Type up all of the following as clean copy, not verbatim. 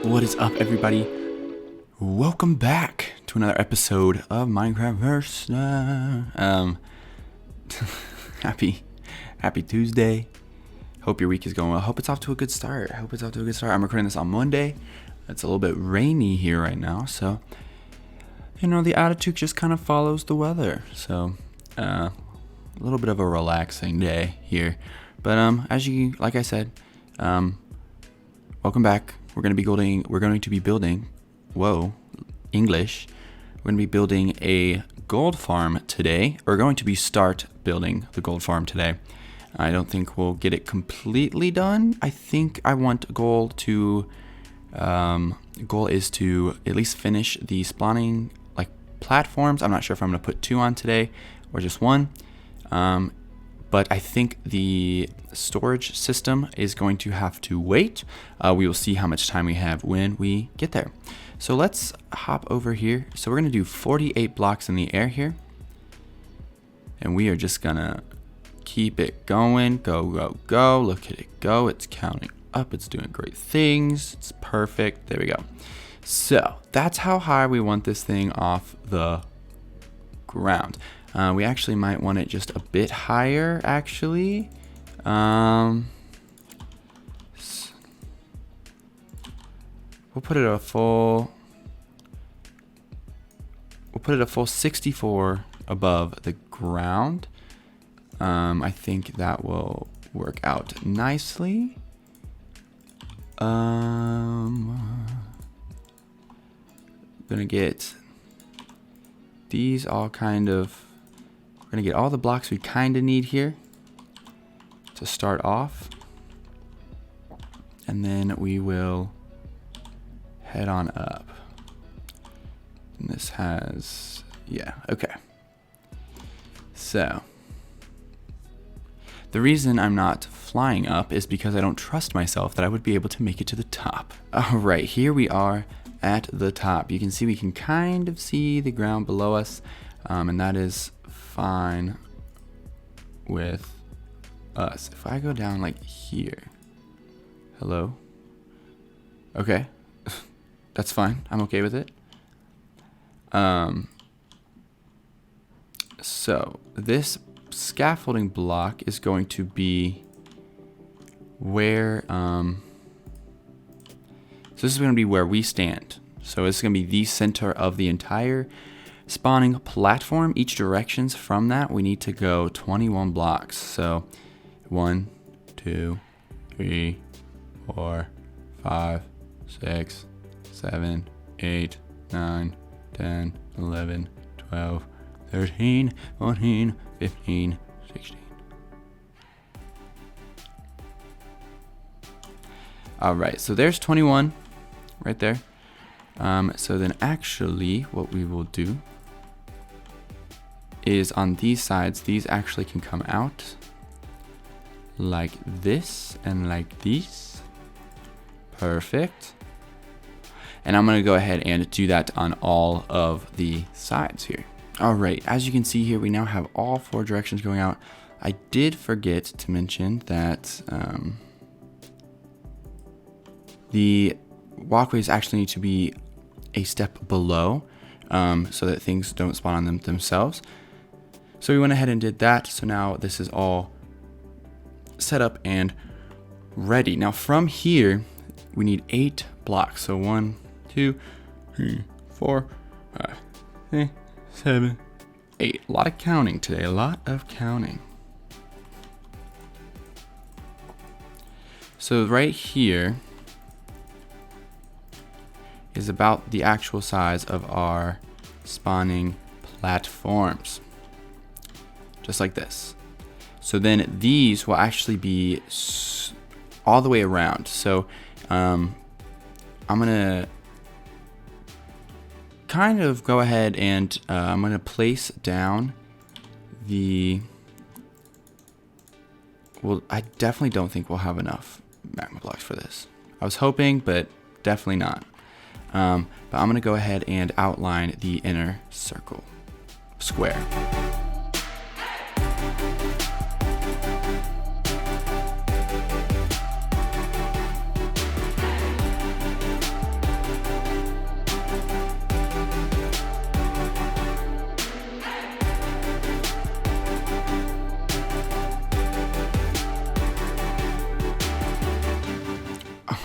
What is up, everybody? Welcome back to another episode of Minecraft Verse. Happy Tuesday. Hope your week is going well. Hope it's off to a good start. I'm recording this on Monday. It's a little bit rainy here right now, so the attitude just kind of follows the weather. So a little bit of a relaxing day here. But like I said, welcome back. We're going to be building English. We're going to be building a gold farm today. We're going to start building the gold farm today. I don't think we'll get it completely done. I think I want goal is to at least finish the spawning platforms. I'm not sure if I'm going to put 2 on today or just 1. But I think the storage system is going to have to wait. We will see how much time we have when we get there. So let's hop over here. So we're going to do 48 blocks in the air here. And we are just going to keep it going. Go, go, go. Look at it go. It's counting up. It's doing great things. It's perfect. There we go. So that's how high we want this thing off the ground. We actually might want it just a bit higher, actually. We'll put it a full 64 above the ground. I think that will work out nicely. Gonna get these all kind of. We're going to get all the blocks we kind of need here to start off. And then we will head on up. And this has, okay. So, the reason I'm not flying up is because I don't trust myself that I would be able to make it to the top. Alright, here we are at the top. You can see we can kind of see the ground below us, and that is fine with us. If I go down like here, hello, okay, that's fine. I'm okay with it. So this scaffolding block is going to be where so this is going to be where we stand. So it's going to be the center of the entire spawning platform. Each directions from that we need to go 21 blocks. So 1, 2, 3, 4, 5, 6, 7, 8, 9, 10, 11, 12, 13, 14, 15, 16. Alright, so there's 21 right there. So then actually what we will do is on these sides, these actually can come out like this and like these. Perfect. And I'm going to go ahead and do that on all of the sides here. All right, as you can see here, we now have all 4 directions going out. I did forget to mention that the walkways actually need to be a step below so that things don't spawn on them themselves. So we went ahead and did that. So now this is all set up and ready. Now from here, we need 8 blocks. So 1, 2, 3, 4, 5, 6, 7, 8. A lot of counting today. A lot of counting. So right here is about the actual size of our spawning platforms. Just like this. So then these will actually be all the way around. So I'm gonna kind of go ahead and I'm gonna place down the. Well, I definitely don't think we'll have enough magma blocks for this. I was hoping, but definitely not. But I'm gonna go ahead and outline the inner circle square.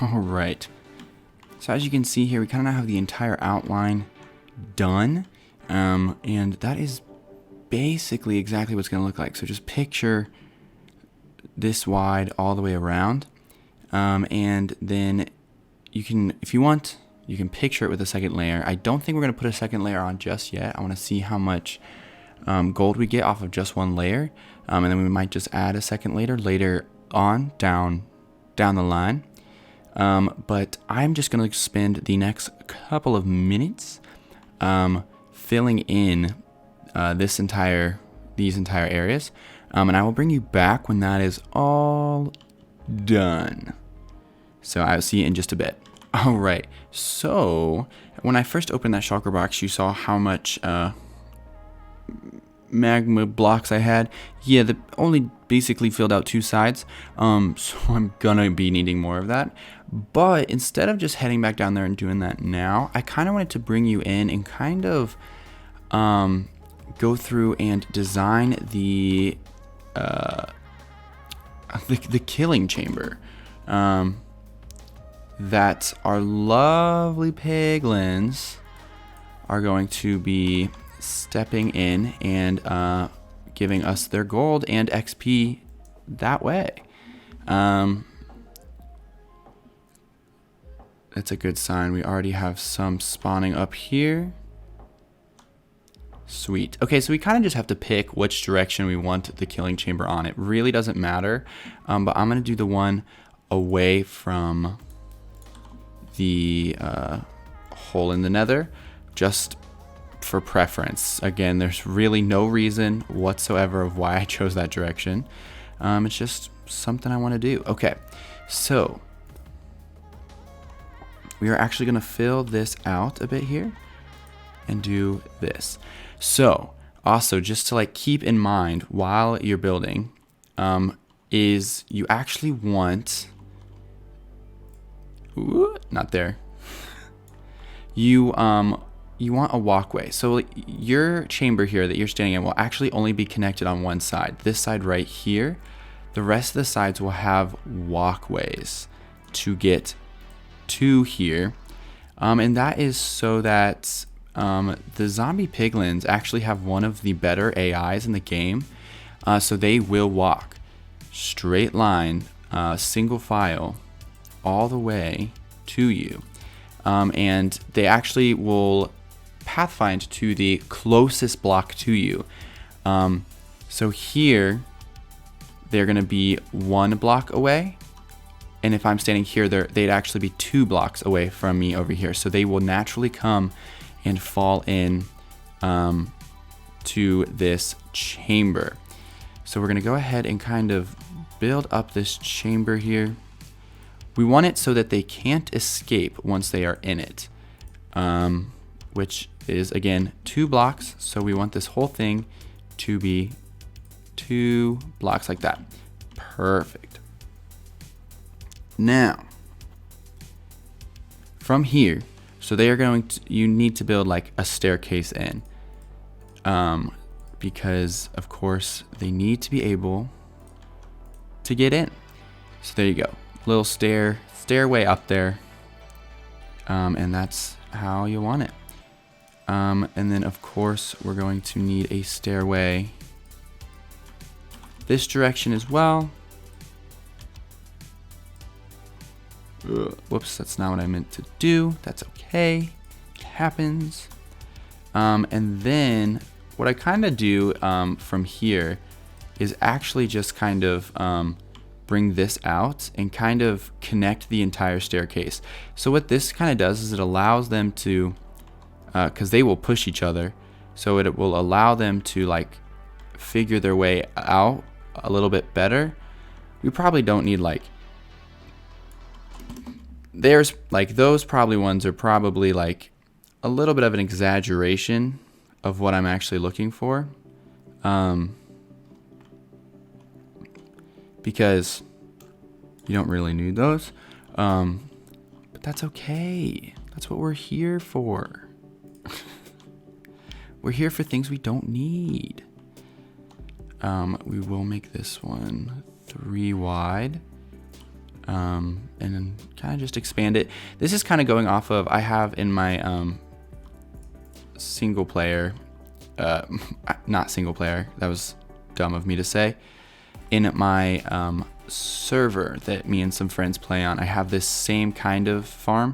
All right. So as you can see here, we kind of have the entire outline done. And that is basically exactly what it's going to look like. So just picture this wide all the way around. And then you can, if you want, you can picture it with a second layer. I don't think we're going to put a second layer on just yet. I want to see how much gold we get off of just one layer. And then we might just add a second layer on down the line. But I'm just going to spend the next couple of minutes filling in these entire areas. And I will bring you back when that is all done. So I'll see you in just a bit. All right. So when I first opened that shulker box, you saw how much magma blocks I had. Yeah, the only basically filled out 2 sides. So I'm gonna be needing more of that. But instead of just heading back down there and doing that now, I kind of wanted to bring you in and kind of go through and design the killing chamber that our lovely piglins are going to be stepping in and giving us their gold and XP that way. That's a good sign. We already have some spawning up here. Sweet. Okay, so we kind of just have to pick which direction we want the killing chamber on. It really doesn't matter, but I'm going to do the one away from the hole in the nether, just for preference. Again, there's really no reason whatsoever of why I chose that direction. It's just something I want to do. Okay, so we are actually going to fill this out a bit here and do this. So also, just to like keep in mind while you're building, is you actually want, not there. You want a walkway. So your chamber here that you're standing in will actually only be connected on one side. This side right here. The rest of the sides will have walkways to get to here. And that is so that the zombie piglins actually have one of the better AIs in the game. So they will walk straight line, single file, all the way to you. And they actually will pathfind to the closest block to you. So here, they're going to be 1 block away. And if I'm standing here, they'd actually be 2 blocks away from me over here. So they will naturally come and fall in to this chamber. So we're going to go ahead and kind of build up this chamber here. We want it so that they can't escape once they are in it, which is, again, 2 blocks. So we want this whole thing to be 2 blocks like that. Perfect. Now, from here, so they are going to, you need to build like a staircase in, because of course they need to be able to get in. So there you go, little stairway up there, and that's how you want it. And then of course we're going to need a stairway this direction as well. Whoops, that's not what I meant to do. That's okay. It happens. And then what I kind of do from here is actually just kind of bring this out and kind of connect the entire staircase. So what this kind of does is it allows them to, because they will push each other, so it will allow them to like figure their way out a little bit better. We probably don't need like, there's like those probably ones are probably like a little bit of an exaggeration of what I'm actually looking for, because you don't really need those, but that's okay. That's what we're here for. We're here for things we don't need. We will make this one 3 wide. and then kind of just expand it. This is kind of going off of, I have in my single player, not single player, that was dumb of me to say, in my server that me and some friends play on, I have this same kind of farm,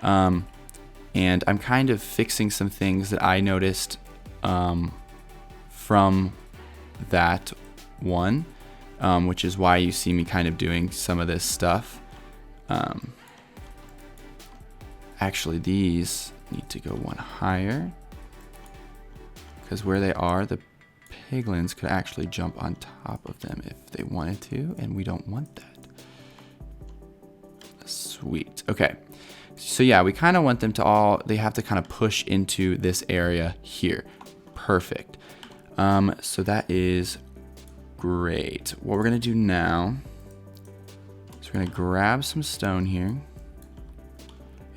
and I'm kind of fixing some things that I noticed from that one, which is why you see me kind of doing some of this stuff. Actually, these need to go one higher, because where they are, the piglins could actually jump on top of them if they wanted to, and we don't want that. Sweet. Okay. So yeah, we kind of want them to all, they have to kind of push into this area here. Perfect. So that is great. What we're going to do now is we're going to grab some stone here,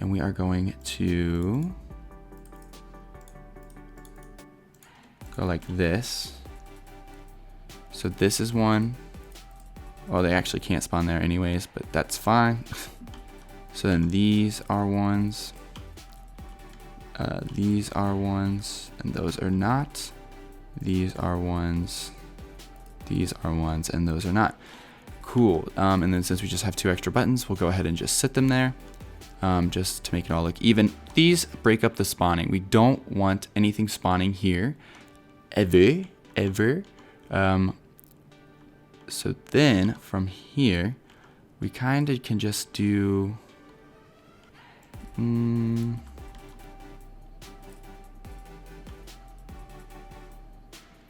and we are going to go like this. So this is one. Well, they actually can't spawn there anyways, but that's fine. So then these are ones. These are ones, and those are not. These are ones. These are ones, and those are not. Cool. And then since we just have 2 extra buttons, we'll go ahead and just sit them there, just to make it all look even. These break up the spawning. We don't want anything spawning here, ever. So then from here, we kind of can just do.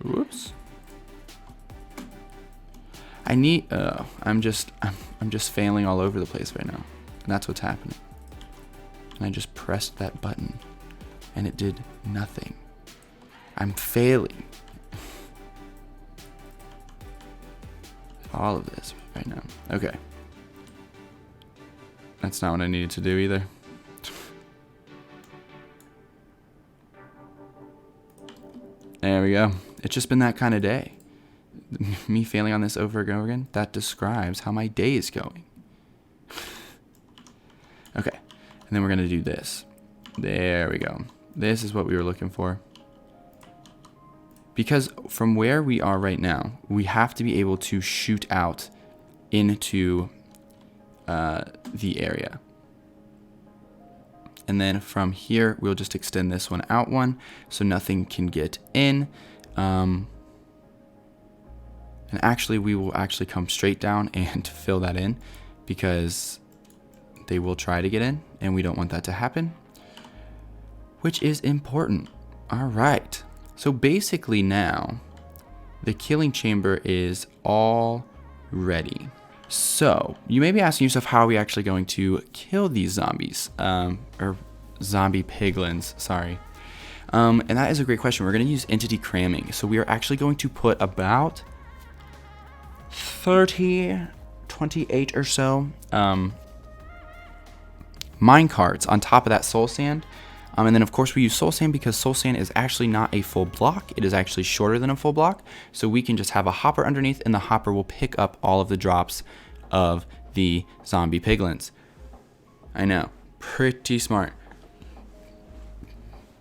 Whoops. I need. I'm just failing all over the place right now, and that's what's happening. And I just pressed that button, and it did nothing. I'm failing. All of this right now. Okay. That's not what I needed to do either. There we go. It's just been that kind of day. Me failing on this over and over again, that describes how my day is going. Okay. And then we're going to do this. There we go. This is what we were looking for. Because from where we are right now, we have to be able to shoot out into the area. And then from here, we'll just extend this one out one, so nothing can get in. And actually, we will actually come straight down and fill that in, because they will try to get in, and we don't want that to happen, which is important. All right. So basically now, the killing chamber is all ready. So you may be asking yourself, how are we actually going to kill these zombies? Or zombie piglins, sorry. And that is a great question. We're going to use entity cramming. So we are actually going to put about 28 or so mine carts on top of that soul sand. And then of course we use soul sand because soul sand is actually not a full block. It is actually shorter than a full block. So we can just have a hopper underneath, and the hopper will pick up all of the drops of the zombie piglins. I know, pretty smart.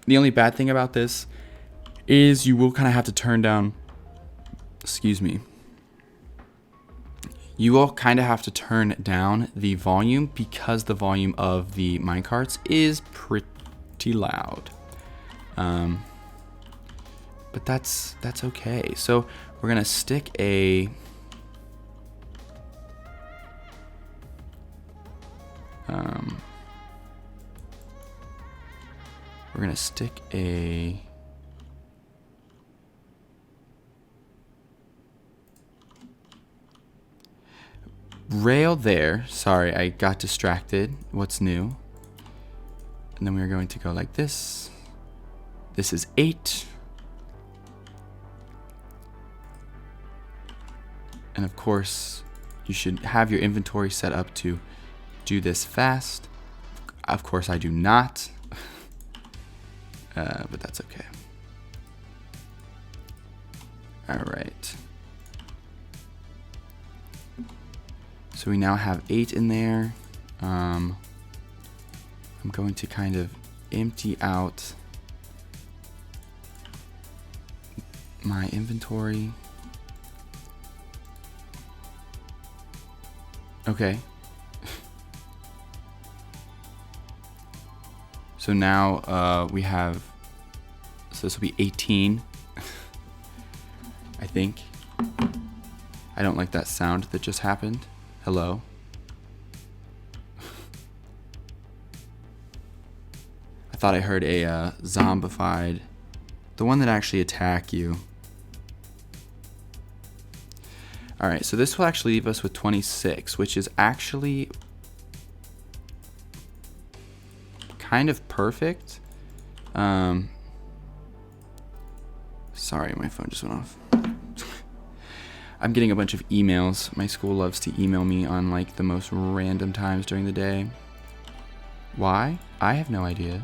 The only bad thing about this is you will kind of have to turn down, you will kind of have to turn down the volume, because the volume of the minecarts is pretty loud. But that's okay. So we're gonna stick a rail there. Sorry, I got distracted. What's new? And then we're going to go like this. This is 8. And of course, you should have your inventory set up to do this fast. Of course, I do not. But that's okay. All right. So we now have 8 in there. I'm going to kind of empty out my inventory. Okay. So now we have, so this will be 18, I think. I don't like that sound that just happened. Hello. I thought I heard a zombified, the one that actually attack you. Alright, so this will actually leave us with 26, which is actually kind of perfect. Sorry, my phone just went off. I'm getting a bunch of emails. My school loves to email me on like the most random times during the day. Why? I have no idea.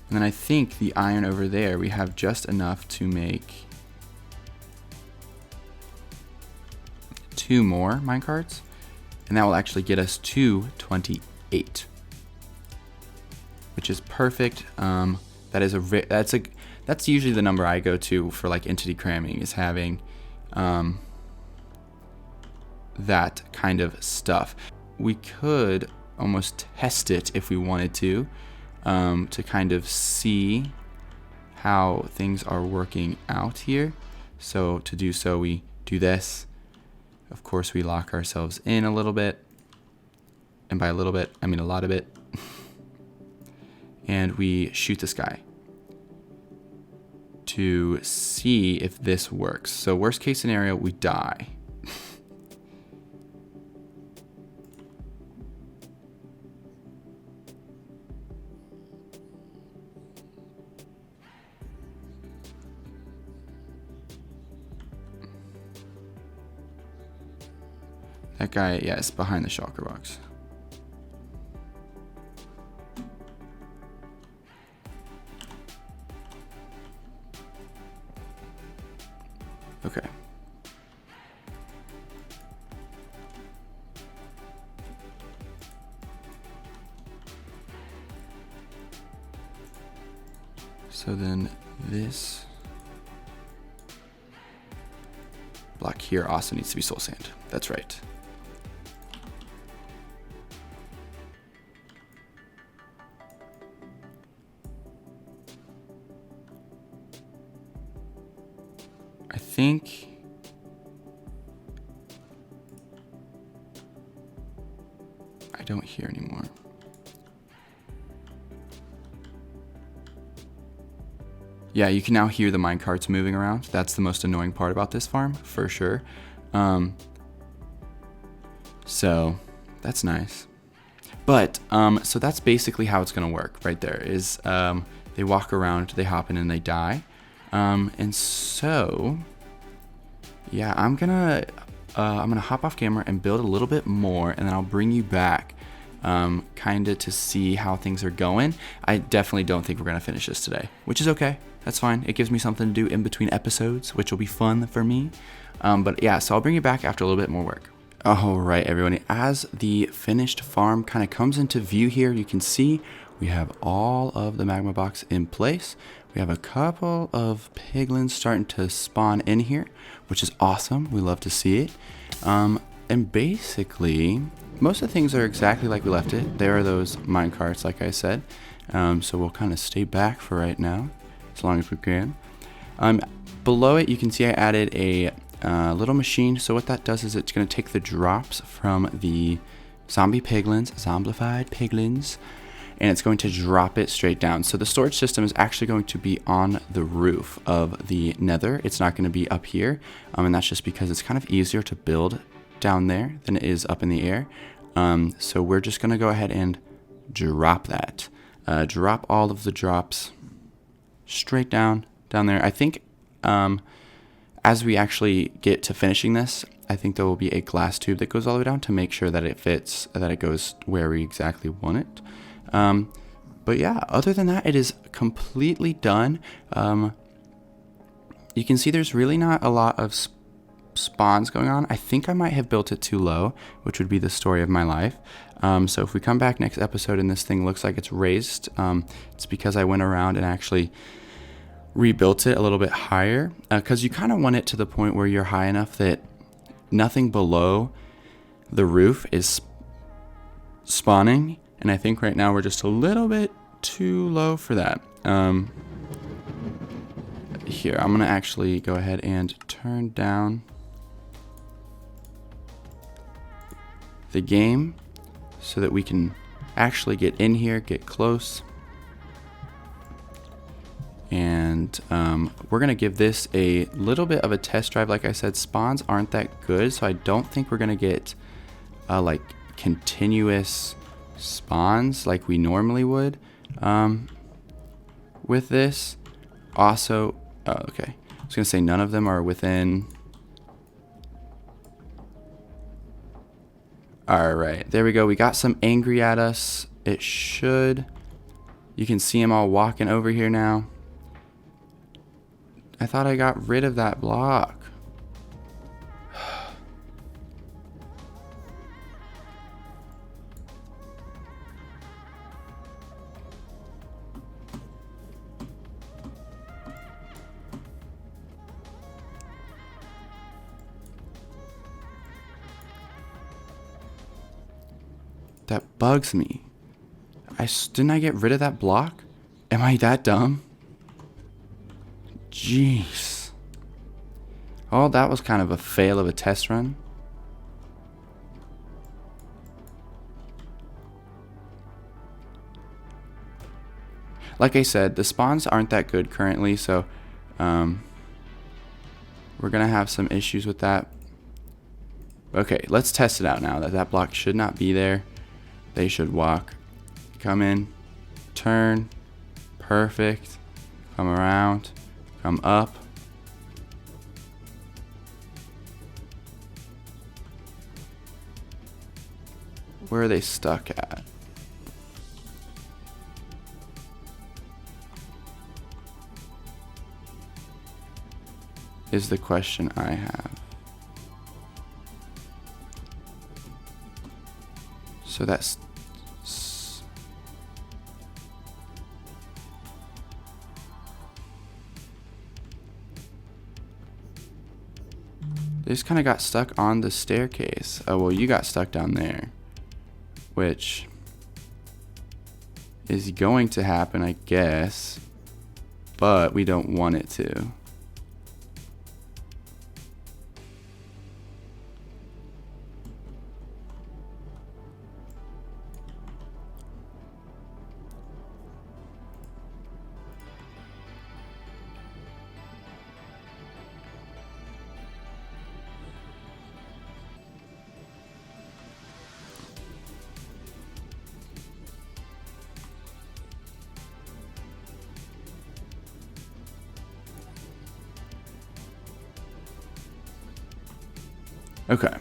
And then I think the iron over there, we have just enough to make 2 more minecarts. And that will actually get us to 28. Which is perfect. That's usually the number I go to for like entity cramming, is having that kind of stuff. We could almost test it if we wanted to kind of see how things are working out here. So to do so, we do this. Of course, we lock ourselves in a little bit. And by a little bit, I mean a lot of it. And we shoot this guy to see if this works. So worst case scenario, we die. That guy, yes, behind the shulker box. Okay. So then this block here also needs to be soul sand. That's right. I think I don't hear anymore. Yeah, you can now hear the minecarts moving around. That's the most annoying part about this farm, for sure. So that's nice. But so that's basically how it's gonna work right there. Is they walk around, they hop in, and they die. And so, yeah, I'm gonna hop off camera and build a little bit more, and then I'll bring you back, kinda to see how things are going. I definitely don't think we're gonna finish this today, which is okay. That's fine. It gives me something to do in between episodes, which will be fun for me. But yeah, so I'll bring you back after a little bit more work. All right, everyone. As the finished farm kind of comes into view here, you can see we have all of the magma blocks in place. We have a couple of piglins starting to spawn in here, which is awesome. We love to see it. And basically, most of the things are exactly like we left it. There are those minecarts, like I said. So we'll kind of stay back for right now, as long as we can. Below it, you can see I added a little machine. So what that does is it's going to take the drops from the zombified piglins, and it's going to drop it straight down. So the storage system is actually going to be on the roof of the nether. It's not going to be up here, and that's just because it's kind of easier to build down there than it is up in the air. So we're just going to go ahead and drop that. Drop all of the drops straight down there. I think as we actually get to finishing this, I think there will be a glass tube that goes all the way down to make sure that it fits, that it goes where we exactly want it. But yeah, other than that, it is completely done. you can see there's really not a lot of spawns going on. I think I might have built it too low, which would be the story of my life. So if we come back next episode and this thing looks like it's raised, it's because I went around and actually rebuilt it a little bit higher, because you kind of want it to the point where you're high enough that nothing below the roof is spawning. And I think right now we're just a little bit too low for that. Here, I'm gonna actually go ahead and turn down the game so that we can actually get in here, get close. And we're gonna give this a little bit of a test drive. Like I said, spawns aren't that good, so I don't think we're gonna get like continuous spawns like we normally would with this. Also, okay, I was gonna say none of them are within. All right, there we go. We got some angry at us. It should. You can see them all walking over here now. I thought I got rid of that block. That bugs me. Didn't I get rid of that block? Am I that dumb? Jeez. Oh, that was kind of a fail of a test run. Like I said, the spawns aren't that good currently, so we're gonna have some issues with that. Okay, let's test it out now. That block should not be there. They should walk. Come in, turn, perfect. Come around, come up. Where are they stuck at? Is the question I have. So that's they just kind of got stuck on the staircase. Oh, well, you got stuck down there, which is going to happen, I guess, but we don't want it to. Okay.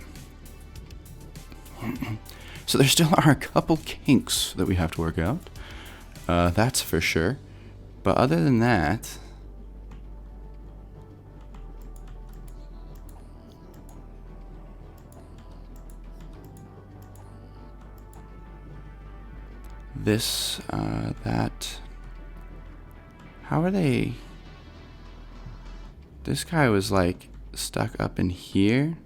So there still are a couple kinks that we have to work out. That's for sure. But other than that, this, that, how are they? This guy was like stuck up in here,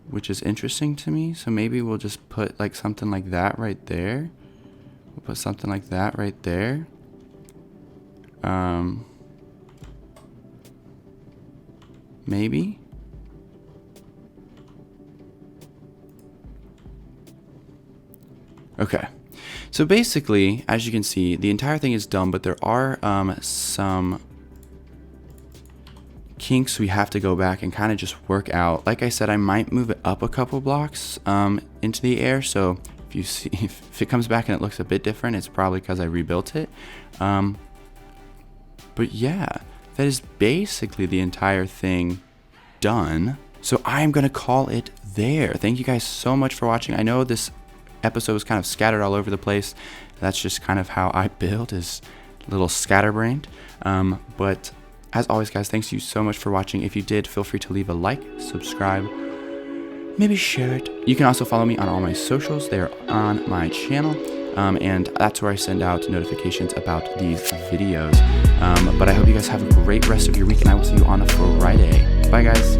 which is interesting to me. So maybe we'll just put like something like that right there. We'll put something like that right there. Maybe. Okay. So basically, as you can see, the entire thing is done, but there are some kinks we have to go back and kind of just work out. Like I said, I might move it up a couple blocks into the air, so if you see if it comes back and it looks a bit different, it's probably because I rebuilt it. But yeah, that is basically the entire thing done. So I'm gonna call it there. Thank you guys so much for watching. I know this episode was kind of scattered all over the place. That's just kind of how I build, is a little scatterbrained. But as always, guys, thanks you so much for watching. If you did, feel free to leave a like, subscribe, maybe share it. You can also follow me on all my socials. They're on my channel, and that's where I send out notifications about these videos. But I hope you guys have a great rest of your week, and I will see you on Friday. Bye, guys.